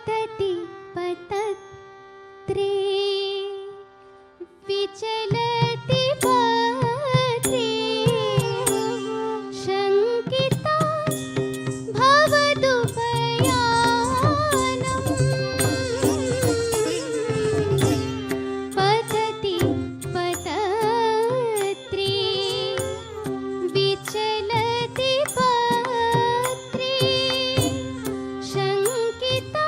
पतति पतत्रे विचलति पत्रे शङ्किता भवदुपयानम् पतति पतत्रे विचलति पत्रे शङ्किता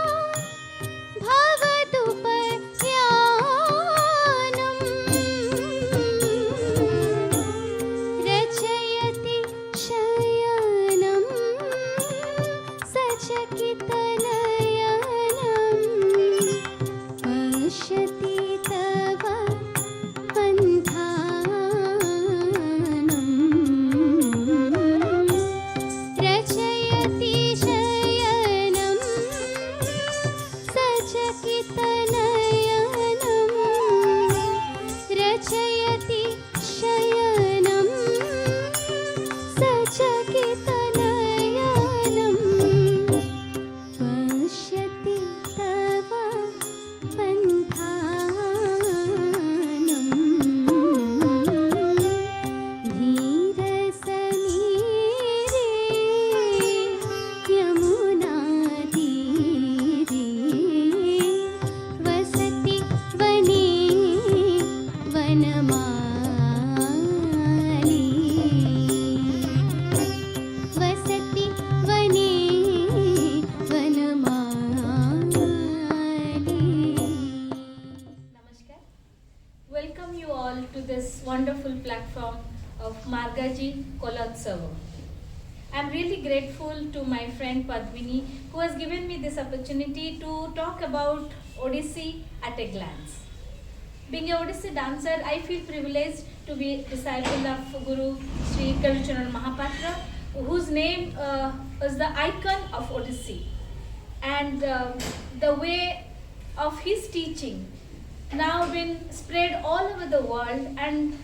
भवदुपयानम् रचयति शयनं सचकितनयनं पश्यति तव पन्थानं रचयति शयनं सचकितनयनं रचयति शयनं सचकितनयनं पश्यति तव पन्थानं धीरसमीरे यमुनातीरे वसति वने वनमाली वसति वने वनमाली. Namaskar. Welcome you all to this wonderful platform of Margaji Kolotsava. I am really grateful to my friend Padmini who has given me this opportunity to talk about Odissi at a glance. Being a Odissi dancer, I feel privileged to be a disciple of Guru Sri Kalcharan Mahapatra, whose name is the icon of Odissi. And the way of his teaching now been spread all over the world, and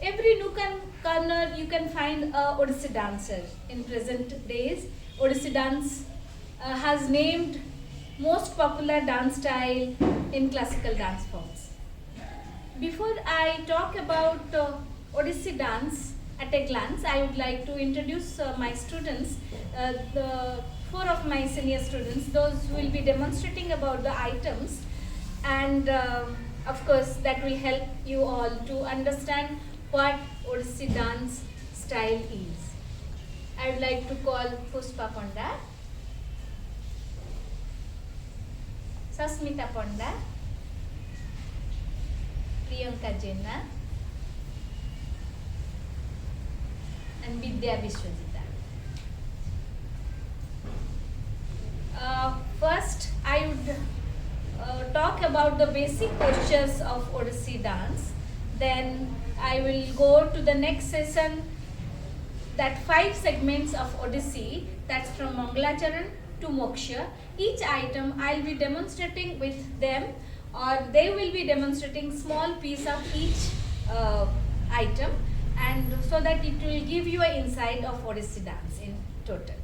every nook and corner you can find a Odissi dancer. In present days, Odissi dance has named most popular dance style in classical dance forms. Before I talk about Odissi dance at a glance, I would like to introduce my students, the four of my senior students. Those who will be demonstrating about the items, and of course that will help you all to understand what Odissi dance style is. I would like to call Puspa Ponda, Sasmita Ponda, Priyanka Jena, and Vidya Vishwajita. First, I would talk about the basic postures of Odissi dance. Then I will go to the next session, that 5 segments of Odissi, that's from Mangalacharan to Moksha. Each item I'll be demonstrating with them, or they will be demonstrating small piece of each item, and so that it will give you an insight of Odissi dance in total.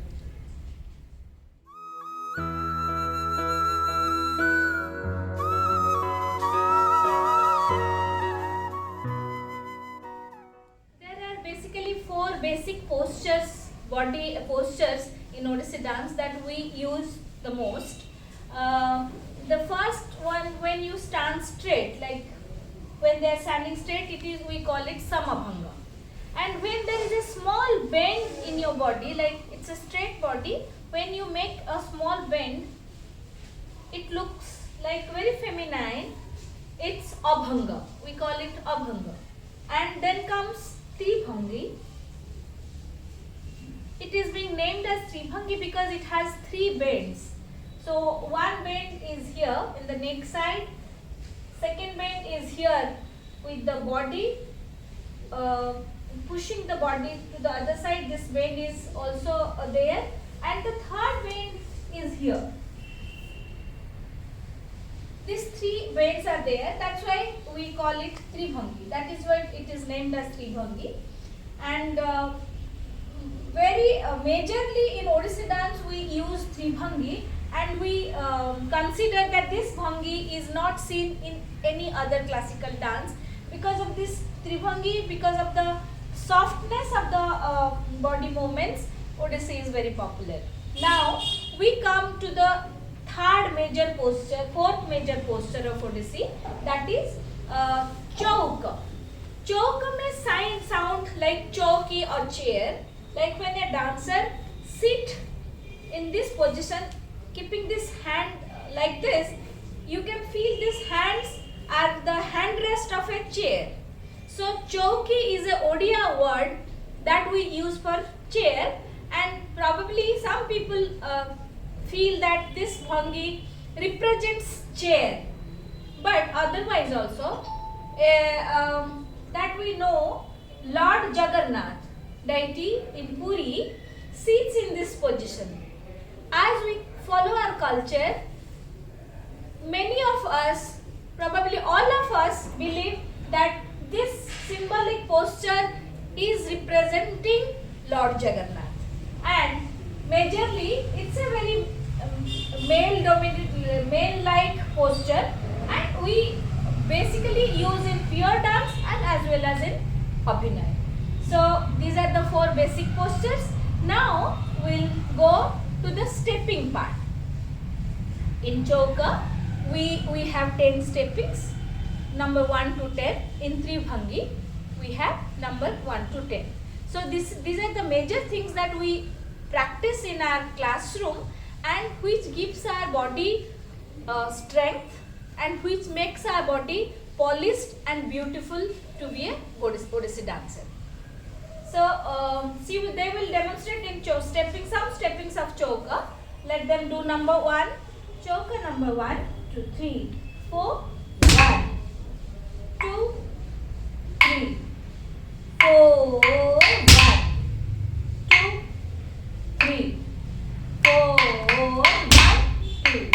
There are basically 4 basic postures, body postures in Odissi dance that we use the most. The first one, when you stand straight, like when they are standing straight, we call it Samabhanga. And when there is a small bend in your body, like it's a straight body, when you make a small bend, it looks like very feminine. It's Abhanga. We call it Abhanga. And then comes Tribhangi. It is being named as Tribhangi because it has 3 bends. So one bend is here in the neck side, second bend is here with the body, pushing the body to the other side. This bend is also there, and the third bend is here. These 3 bends are there, that's why we call it Tribhangi. That is why it is named as Tribhangi. And very majorly in Odissi dance we use Tribhangi and we consider that this bhangi is not seen in any other classical dance. Because of this tribhangi, because of the softness of the body movements, Odissi is very popular. Now we come to the fourth major posture of Odissi, that is chauka. Chauka may sound like chowki or chair, like when a dancer sit in this position, keeping this hand like this, you can feel these hands are the handrest of a chair. So chowki is a Odia word that we use for chair, and probably some people feel that this bhangi represents chair, but otherwise also that we know Lord Jagannath, deity in Puri, sits in this position. As we follow our culture, many of us, probably all of us, believe that this symbolic posture is representing Lord Jagannath, and majorly it's a very male-like posture, and we basically use in pure dance and as well as in abhinay. So these are the four basic postures. Now we'll go to the stepping part. In chauka, we have 10 steppings, number 1 to 10. In tribhangi, we have number 1 to 10. So these are the major things that we practice in our classroom, and which gives our body strength, and which makes our body polished and beautiful to be a Odissi dancer. So see, they will demonstrate in some steppings of chauka. Let them do number 1. Chauka number 1, 2, 3, 4. 1, 2, 3, 4. 1, 2, 3, 4. 1, 2.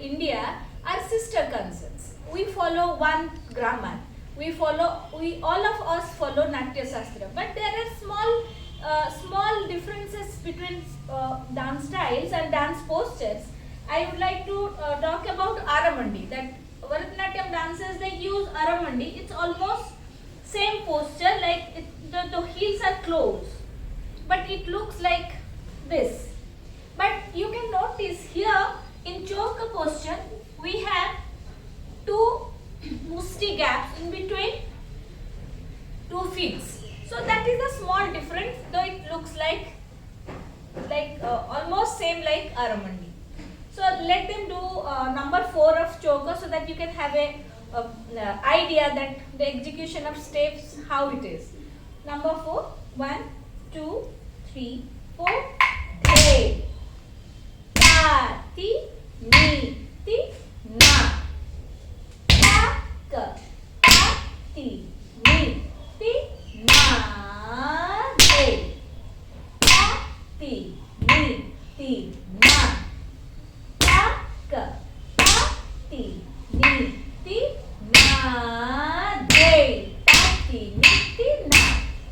India are sister concerns. We follow one grammar. All of us follow Natya Shastra, but there are small differences between dance styles and dance postures. I would like to talk about Aramandi. That Bharatanatyam dancers, they use Aramandi. It's almost same posture, like the heels are closed, but it looks like this. But you can notice here in chauka posture, we have 2 musti gaps in between 2 feet. So that is a small difference, though it looks like almost same like Aramandi. So let them do number 4 of chauka, so that you can have a idea that the execution of steps, how it is. Number 4, 1, 2, 3, 4. Hey. Ti, ni, ti, na. Ta, ka, ta, ti, ni, ti, na. De. Ta, ti, ni, ti, na. Ta, ka, ta, ti, ni, ti, na. De. Ta, ti, ni, ti, na.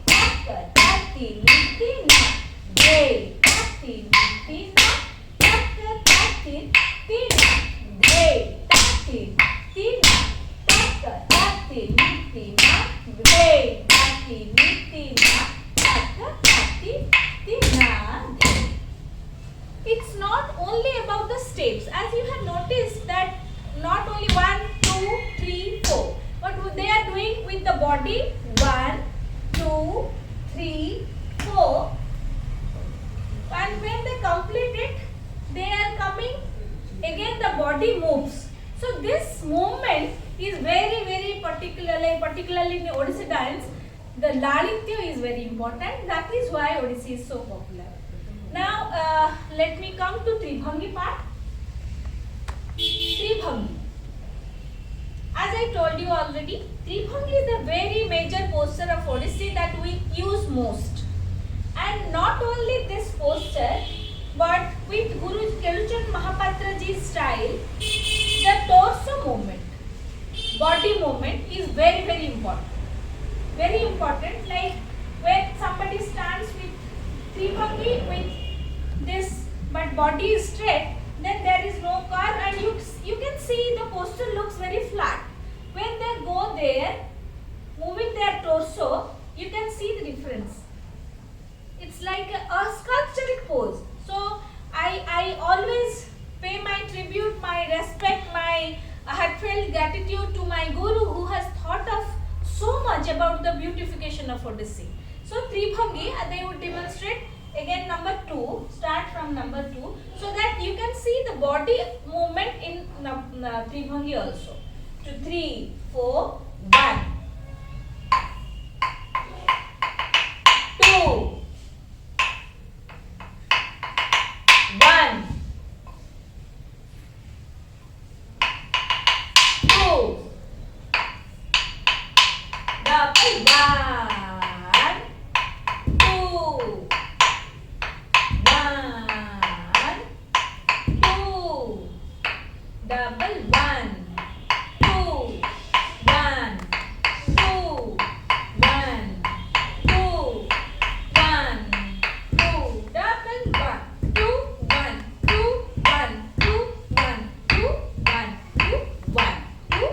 Ta, ka, ta, ti, ni, ti, na. De. Ta, ti, ni, ti, na. It's not only about the steps, as you have noticed that not only 1, 2, 3, 4, but they are doing with the body 1, 2, 3, 4, and when they complete it, they are coming again, the body moves. So this movement is very particularly in Odissi dance, the Lalitya is very important. That is why Odissi is so popular. Now let me come to Tribhangi part. Tribhangi. As I told you already, Tribhangi is the very major posture of Odissi that we use most. And not only this posture, but with Guru Keluchan Mahapatra ji's style, the torso movement, body movement is very important. Very important, like when somebody stands with Tribhangi with this, but body is straight, then there is no curve and you can see the posture looks very flat. When they go there, moving their torso, you can see the difference. It's like a sculptural pose. So I always pay my tribute, my respect, my heartfelt gratitude to my Guru who has thought of so much about the beautification of Odissi. So Tribhangi, they would demonstrate again number 2, start from number 2, so that you can see the body movement in Tribhangi also. 2, 3, 4, 1, 2, 1, 2, double 1, 2, 1, 2, double 1, 2, 1, 2, 1, 2, 1, 2, double 1, 2, 1, 2, 1, 2, 1, 2, 1, 2, 1, 2.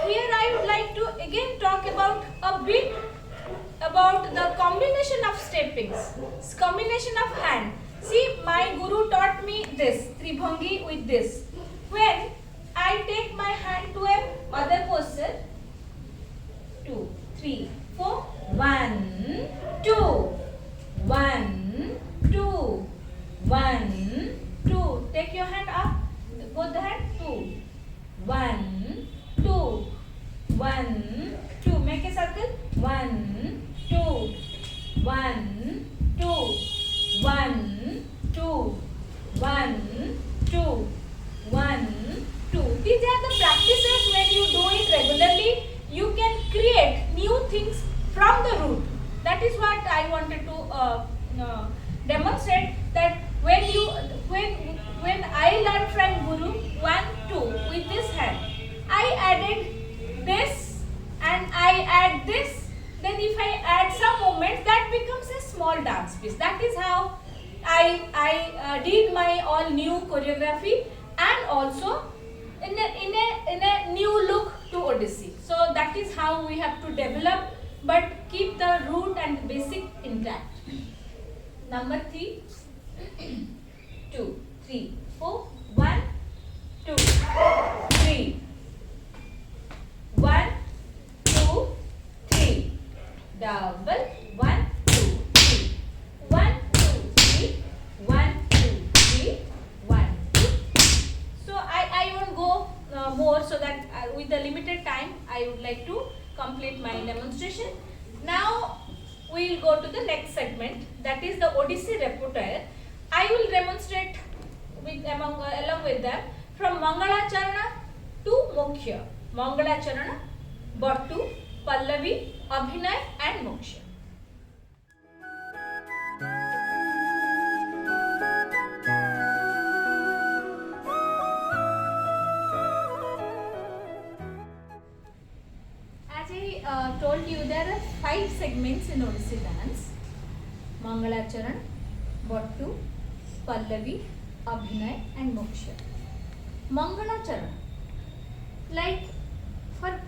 Here I would like to again talk about a bit about the combination of steppings, combination of hand. See, my Guru taught me this, Tribhangi with this. When I take my hand to a other posture, 2, 3, 4, 1, 2, 1, 2, 1, 2. Take your hand up, both the hand, 2, 1, 2, 1, 2. Make a circle, 1, 2, 1, 2, 1, 2, 1, 2, 1, 2. These are the practices. When you do it regularly, you can create new things from the root. That is what I wanted to demonstrate, that when I learned from Guru 1, 2 with this hand, I added this and I add this. Then if I add some movements, that becomes a small dance piece. That is how I did my all new choreography, and also in a new look to Odissi. So that is how we have to develop, but keep the root and basic intact. Number 3, 2, 3, 4, 1, 2, 3, 1, 2, 3, double 1, 2, 3, 1, 2, 3, 1, 2, 3, 1, 2. So I won't go more, so that with the limited time I would like to complete my demonstration. Now we will go to the next segment, that is the Odissi repertoire. I will demonstrate along with them from Mangalacharana to Moksha. Mangalacharana, Bhattu, Pallavi, Abhinay and Moksha. As I told you, there are 5 segments in Odissi dance: Mangalacharan, Bhattu, Pallavi, Abhinay and Moksha. Mangalacharan, like for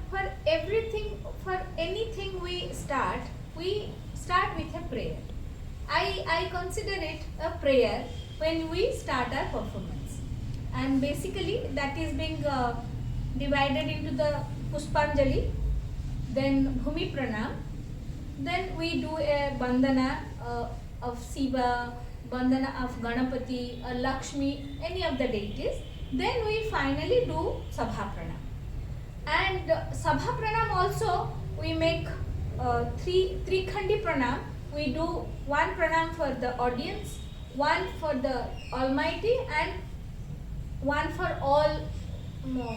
everything, for anything we start with a prayer. I consider it a prayer when we start our performance, and basically that is being divided into the Puspanjali, then Bhumi Pranam, then we do a Bandana of Shiva, Bandana of Ganapati, Lakshmi, any of the deities, Then we finally do Sabha Pranam. And Sabha Pranam also we make three khandi pranam. We do one pranam for the audience, one for the Almighty, and one for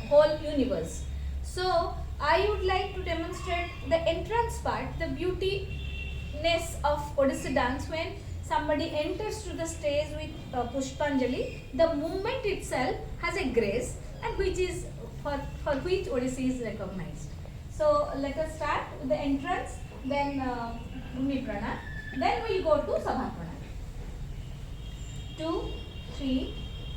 whole universe. So I would like to demonstrate the entrance part, the beautiness of Odissi dance. When somebody enters to the stage with Pushpanjali, the movement itself has a grace, and which is for which Odissi is recognized. So let us start with the entrance, then Bhumi Pranam, then we will go to Sabha Pranam. 2, 3,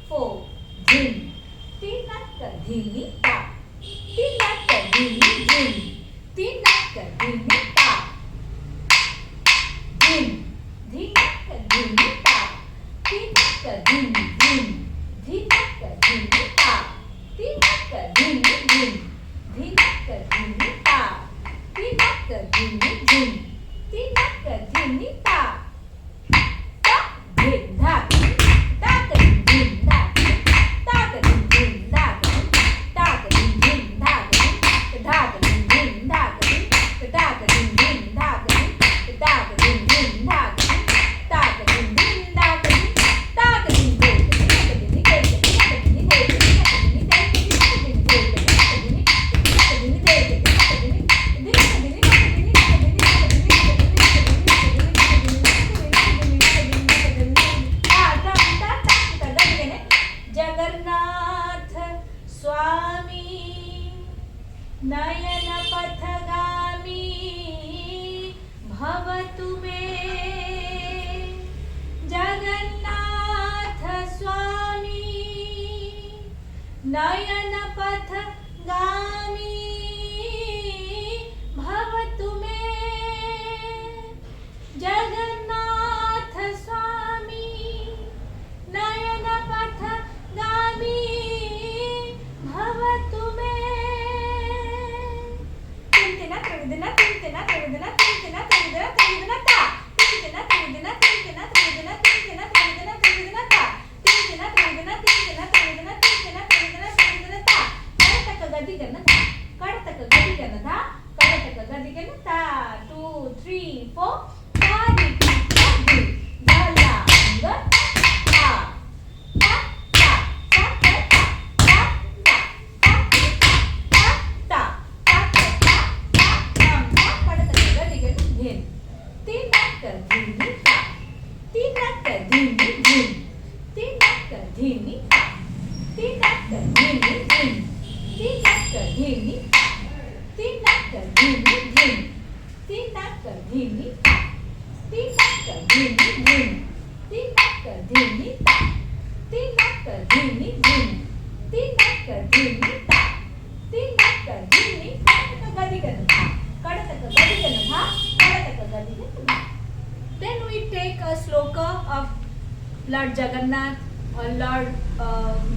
4. Dhin, tinaka dhini ta, tinaka dhini dhin, tinaka dhini ta, dhin, dhinaka dhini ta, tinaka dhini dhin, dhinaka dhini ta, tinaka dhini dhin, dhinaka dhini ta, tinaka dhini dhin, tinaka dhini ta, ta dhin dha, ta ka dhin dhin dha, ta ka dhin dhin dha, ta ka dhin dhin dha, ta ka dhin dhin dha, ta ka dhin dhin dha, ta ka dhin dhin dha, ta ka dhin dhin dha, ta ka dhin dhin Jagannath स्वामी नयन पथगामी भवतु मे, जगन्नाथ स्वामी नयन पथगामी भवतु मे, जगन्नाथ स्वामी नयन पथगामी भवतु मे। तिंतना त्रिदिना तिंतना त्रिदिना तिंतना त्रिदिना त्रिदिना ता, तिंतना त्रिदिना तिंतना त्रिदिना तिंतना त्रिदिना त्रिदिना ता, तिंतना त्रिदिना तिंतना त्रिदिना तिंतना त्रिदिना त्रिदिना ता, कडतक गदी gun धा, कडतक गदी gun धा, कडतक गदी गन ता। 2, 3, 4. गादी गदी गला अंग ता, ता ता ता ता ता ता ता ता ता ता कडतक गदी गन धिन, तिनक धिनी ता, तिनक धिनी धिन, तिनक धिनी ता, तिनक धिनी धिन, तिनक धिनी ता, तिनक धिनी धिन, तिनक धिनी ता, तिनक धिनी धिन, तिनक धिनी ता, तिनक धिनी धिन, तिनक धिनी ता, तिनक धिनी कडतक गदी गन धा, कडतक गदी गन धा, कडतक गदी गन धा. Then we take a sloka of Lord Jagannath or Lord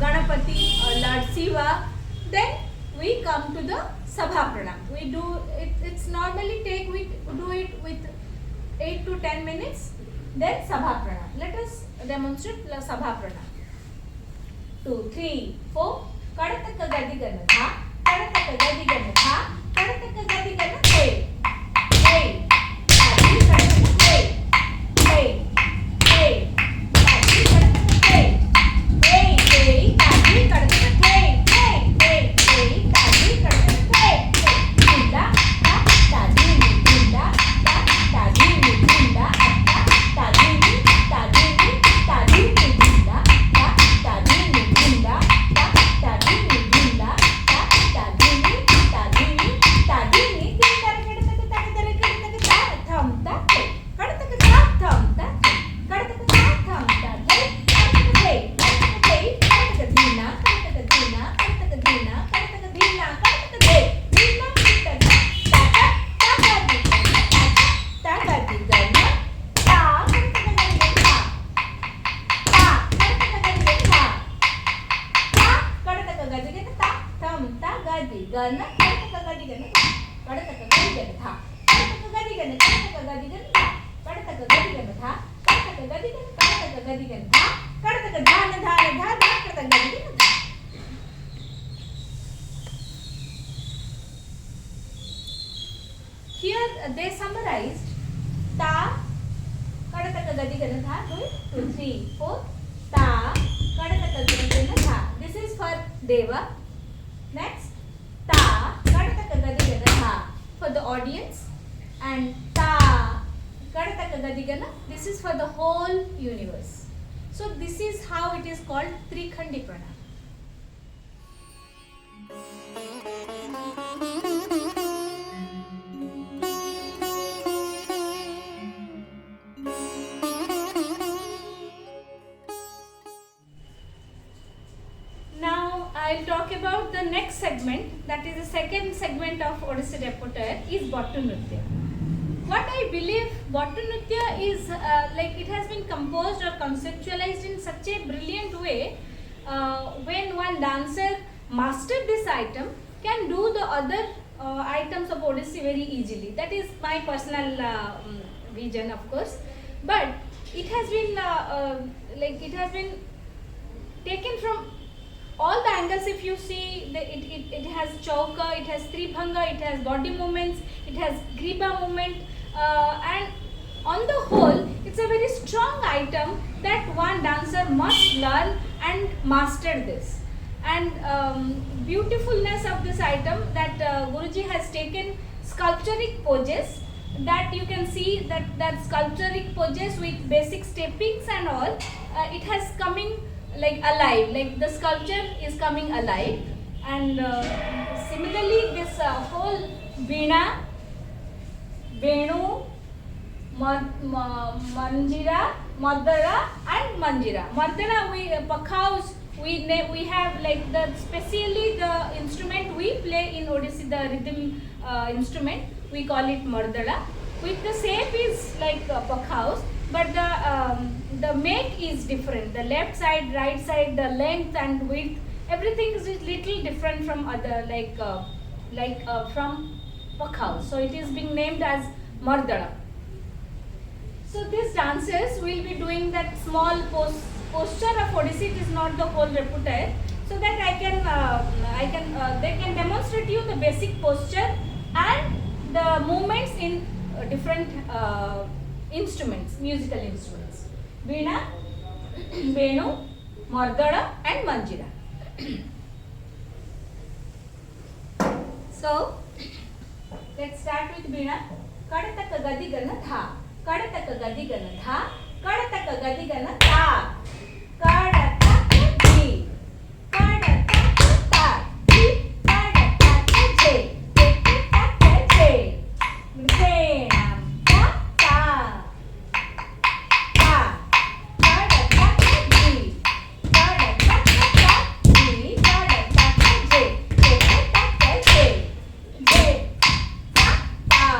Ganapati or Lord Shiva. Then we come to the Sabha Pranam. We do it. It's normally we do it with 8 to 10 minutes. Then Sabha Pranam. Let us demonstrate the Sabha Pranam. 2, 3, 4. Kadataka gadi gana tha, kadataka gadi gana tha, kadataka gadi gana hey, hey, gadi kadataka hey, hey, hey, gadi kadataka hey, hey, hey, gadi kadataka hey, hey, hey, hey, gadi kadataka hey, dinda, ta, ta, dini, dinda, ta, ta, dini, dinda, ta, ta, dini, ta, dini, ta, dini, dinda, ta, ta, dini, dinda, ta, ta, dini, dinda, ta, ta, dini, ta, dini, ta, dini, dinda, kadataka ta, kadataka ta, tham ta, kadataka ta, tham ta, kadataka ta, tham ta, kadataka hey, kadataka hey, kadataka dina, kadataka dina, kadataka dina, kadataka dina, kadataka hey, dina, kadataka ta, ta, ta, gadi gana, ta, gadi gana, ta, kadataka gadi gana, ta, kadataka gadi gana, ta, kadataka gadi gana, ta, tham ta, gadi gana, kadataka gadi gana, kadataka gadi gana, tha, kadataka gadi gana, kadataka gadi gana, kadataka gadi gana, tha, kadataka gadi gana, kadataka gadi gana, tha, kadataka dhana dhana dha, dha, kadataka gadi gana, tha. Here they summarized ta, kadata gadi gana tha, 2, 3, 4, ta, kadata gadi gana tha. This is for Deva. Next, ta, kadata gadi gana tha for the audience, and ta, kadata gadi gana. This is for the whole universe. So this is how it is called Trikhandi Pranam. Now I'll talk about the next segment, that is the second segment of Odissi repertoire, is Bhattu Nritya. What I believe Bhattu Nritya is like it has been composed or conceptualized in such a brilliant way. When one dancer mastered this item, can do the other items of Odissi very easily. That is my personal vision, of course. But it has been taken from all the angles. If you see, it has chauka, it has tribhanga, it has body movements, it has griba movement, and on the whole, it's a very strong item that one dancer must learn and master this. And beautifulness of this item, that Guruji has taken sculpturic poses, that you can see that sculpturic poses with basic steppings and all, it has coming like alive, like the sculpture is coming alive. And similarly this whole Veena, Venu, Manjira, Mardara and Manjira. Mardara, Pakhaus, we have like the specially the instrument we play in Odissi, the rhythm instrument, we call it Mardara. With the shape is like Pakhaus, but the make is different. The left side, right side, the length and width, everything is little different from other, from Pakhaus. So it is being named as Mardara. So these dancers will be doing that small posture of Odissi. It is not the whole repertoire, so that they can demonstrate you the basic posture and the movements in different instruments, musical instruments. Veena, Venu, Mardara and Manjira. So let's start with Veena. Kadataka gadi gana tha, kadataka gadi gana tha, kadataka gadi gana tha, kadataka di, kadataka ta, di, kadataka je, kadataka je, Venam ta ta, ta, kadataka di, kadataka ta, di, kadataka je, kadataka je, je, ta ta.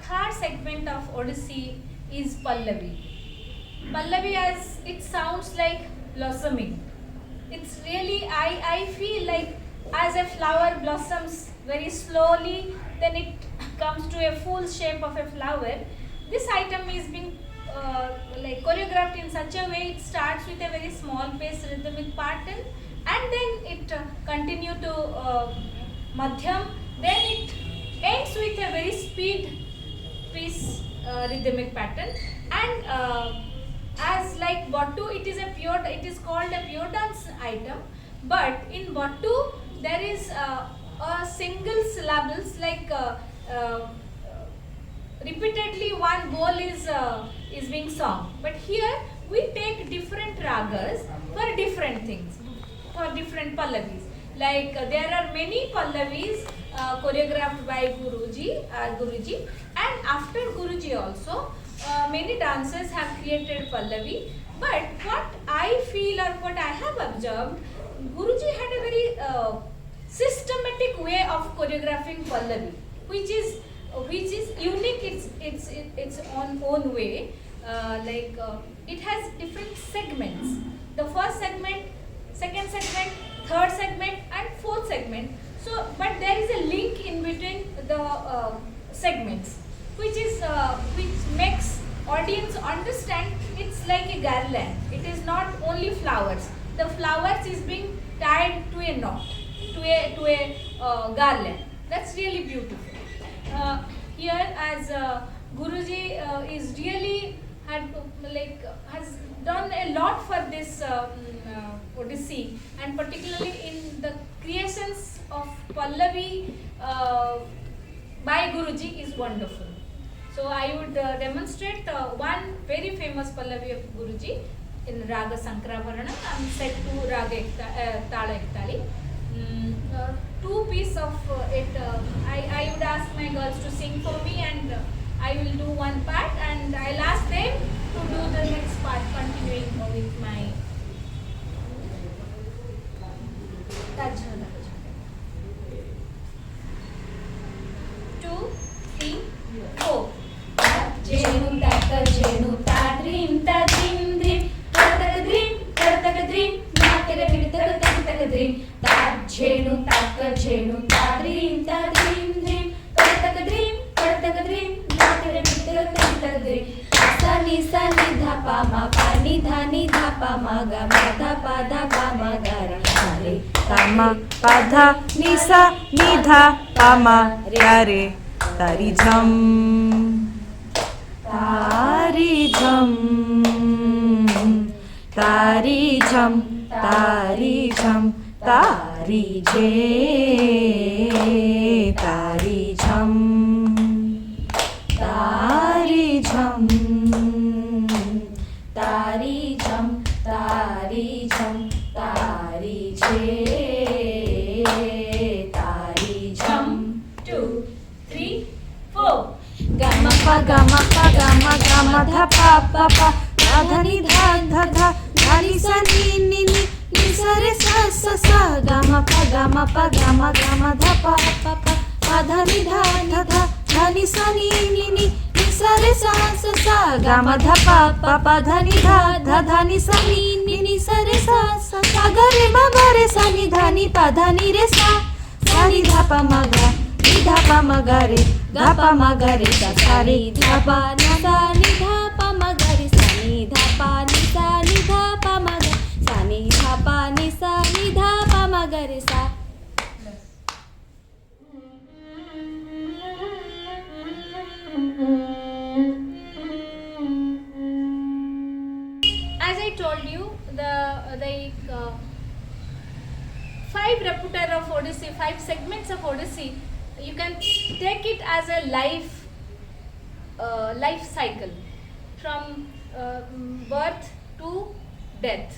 third segment of Odissi is Pallavi. Pallavi, as it sounds like blossoming. It's really, I feel like as a flower blossoms very slowly, then it comes to a full shape of a flower. This item is being like choreographed in such a way. It starts with a very small pace rhythmic pattern, and then it continue to madhyam. Then it ends with a very speed piece rhythmic pattern. And as like Bottu, it is called a pure dance item. But in Bottu, there is a single syllables like. Repeatedly one bowl is being sung, but here we take different ragas for different things, for different pallavis. Like there are many pallavis choreographed by Guruji, and after Guruji also many dancers have created pallavi. But what I feel or what I have observed, Guruji had a very systematic way of choreographing pallavi, which is unique. Its own way. It has different segments. The first segment, second segment, third segment, and fourth segment. So, but there is a link in between the segments, which makes audience understand it's like a garland. It is not only flowers. The flowers is being tied to a knot, to a garland. That's really beautiful. Here, as Guruji is really has done a lot for this Odissi, and particularly in the creations of Pallavi by Guruji is wonderful. So I would demonstrate one very famous Pallavi of Guruji in Raga Sankravarana and set to Raga Tala Ektali. Two pieces of it, I would ask my girls to sing for me, and I will do one part, and I'll ask them to do the next part, continuing with my Tajhala. 2, 3, 4. Jenu taka jenu ta dream ta dream dream kartaka dream nakere pidtaka taka dream ta jenu taka jenu ta dream dream kartaka dream nakere pidtaka taka dream sani sani dha pa ma pa ni dha pa ma ga ma dha pa ma ga re Tama padha nisa nidha pama re tari jham tari jham tari jham tari jham tari je tari jham tari jham tari jham tari jham tari je tari jham. 2, 3, 4. Gama pa gama pa gama gama dha pa pa pa dha ni dha ni sa ni ni sa re sa sa sa gama pa gama gama dha pa pa pa dha ni dha ni sa ni ni sa re sa sa sa gama dha pa pa dha ni dha ni sa ni sa re sa sa sa ga re ma ga re sa ni dha ni pa dha ni re sa ni dha pa ma ga ni dha pa ma ga re dha pa ma ga re sa re dha pa na sa ni dha pa ma ga re sa ni dha pa ni sa ni dha pa ma ga sa ni dha pa ni sa ni dha pa ma ga re sa. As I told you, the 5 repertoire of Odissi, 5 segments of Odissi, you can take it as a life cycle from birth to death.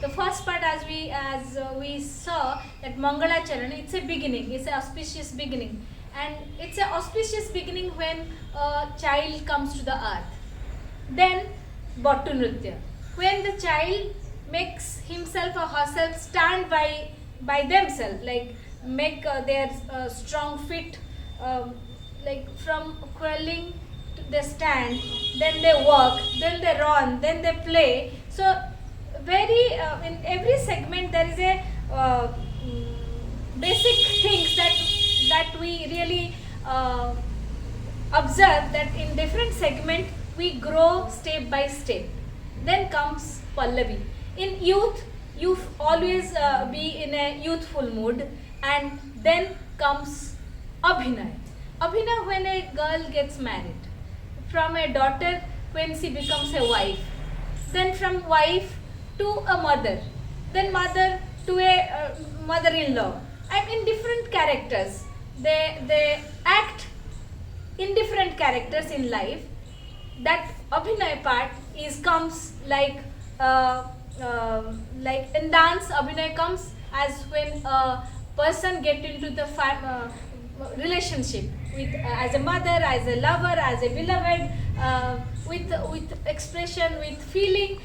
The first part, as we saw, that Mangala Charan, it's a beginning, it's an auspicious beginning, and it's an auspicious beginning when a child comes to the earth. Then Bottu Nritya, when the child makes himself or herself stand by themselves, like make their strong fit like from crawling to they stand, then they walk, then they run, then they play. So very in every segment there is a basic things that we really observe, that in different segment we grow step by step. Then comes Pallavi. In youth, you always be in a youthful mood, and then comes Abhinay. Abhinay when a girl gets married, from a daughter when she becomes a wife, then from wife to a mother, then mother to a mother-in-law. I'm in different characters. They act in different characters in life. That Abhinay part is comes like in dance. Abhinay comes as when a person get into the relationship with as a mother, as a lover, as a beloved, with expression, with feeling.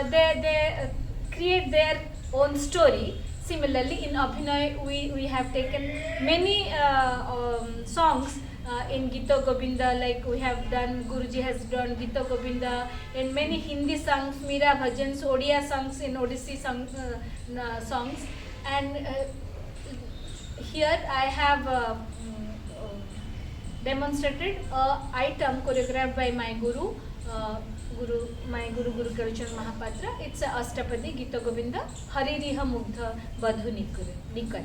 They create their own story. Similarly, in Abhinay, we have taken many songs in Gita Govinda, like we have done, Guruji has done Gita Govinda, in many Hindi songs, Meera bhajans, Odia songs, in Odissi songs. And here I have demonstrated a item choreographed by my Guru, Guru Karuchan Mahapatra. It's a Astapadi Gita Govinda, Haririha Mugdha Badhu Nikare.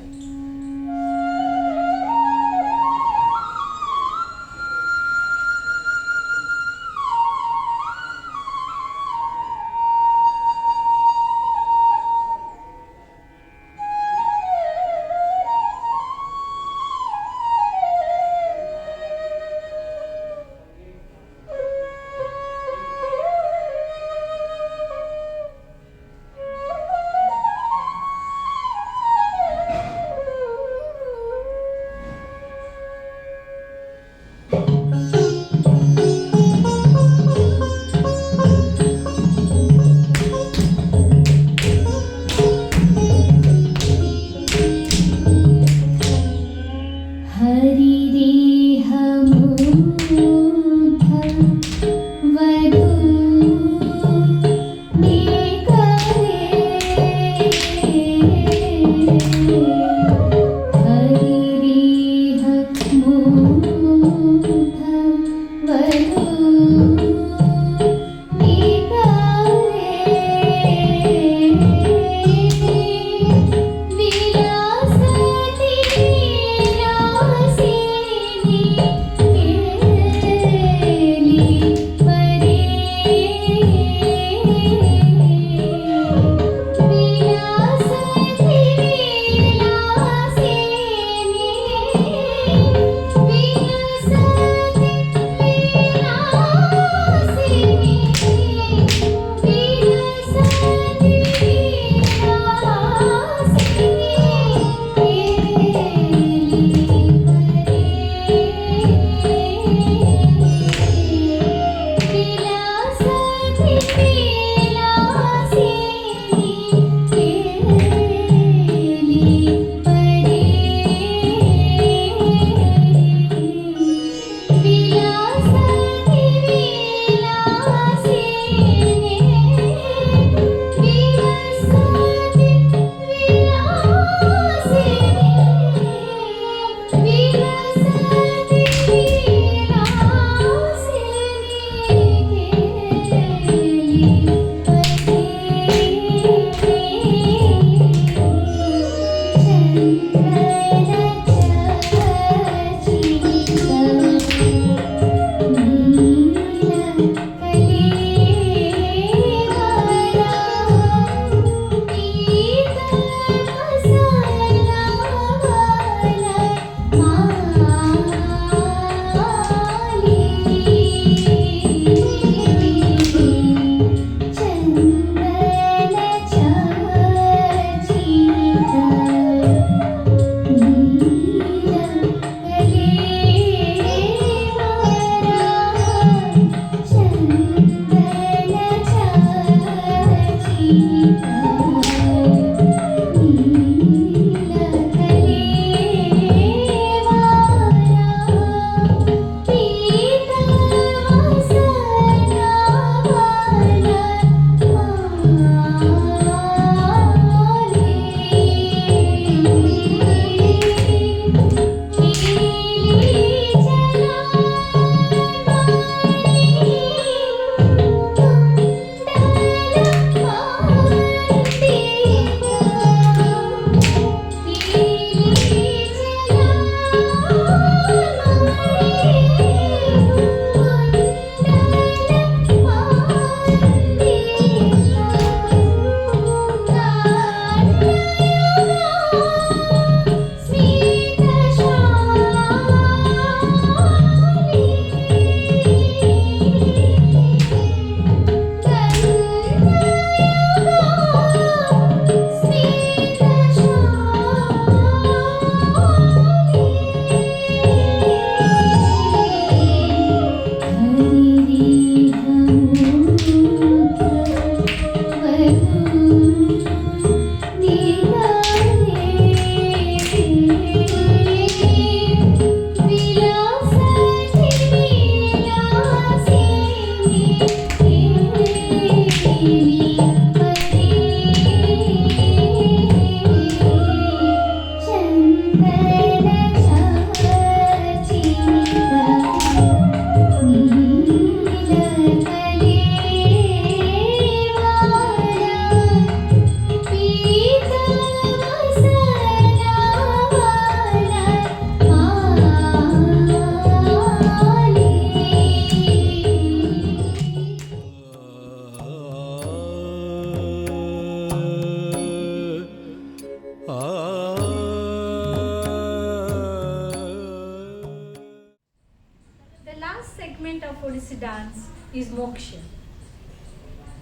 point of Odissi dance is moksha.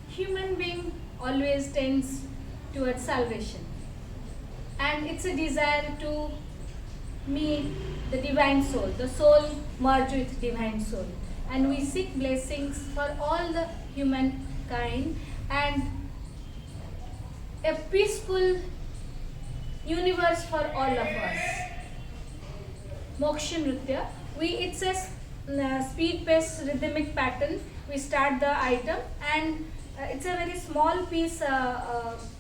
Human being always tends towards salvation, and it's a desire to meet the divine soul, the soul merged with divine soul, and we seek blessings for all the humankind and a peaceful universe for all of us. Moksha Nritya, it's a speed-paced rhythmic pattern. We start the item and it's a very small piece,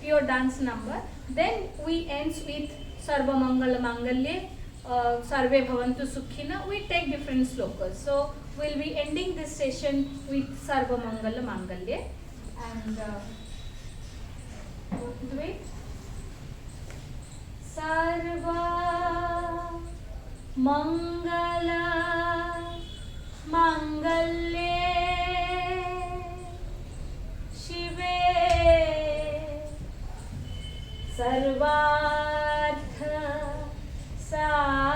pure dance number. Then we ends with Sarva Mangala Mangalye, Sarve Bhavantu Sukhina. We take different slokas. So we'll be ending this session with Sarva Mangala Mangalye. And go to the way. Sarva Mangala Mangalye Shive Sarvartha Sathike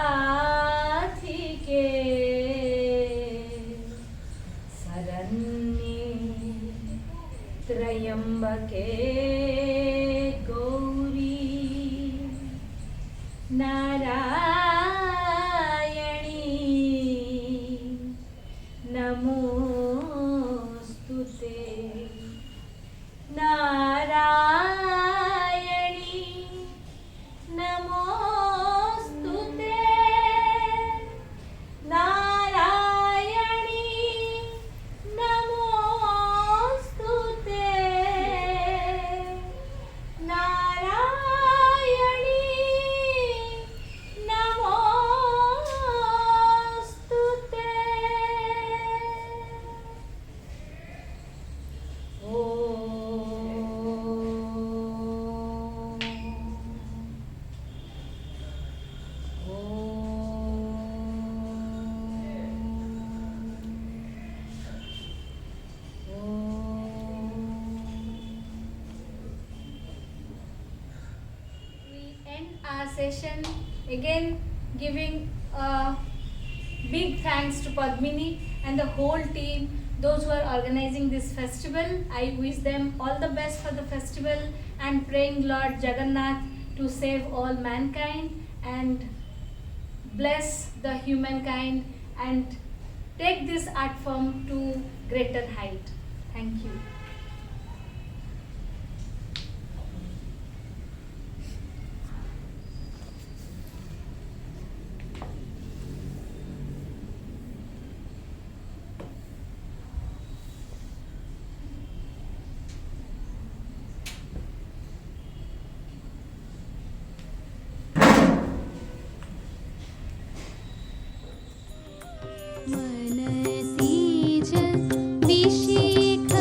Saranye Trayambake Gauri Narayani Namostute Narayani Namostute Narayani Namostute Narayani Namostute. We end our session again giving a big thanks to Padmini and the whole team, those who are organizing this festival. I wish them all the best for the festival and praying Lord Jagannath to save all mankind and bless the humankind and take this art form to greater height. Thank you. मनसि च विशिख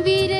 विरह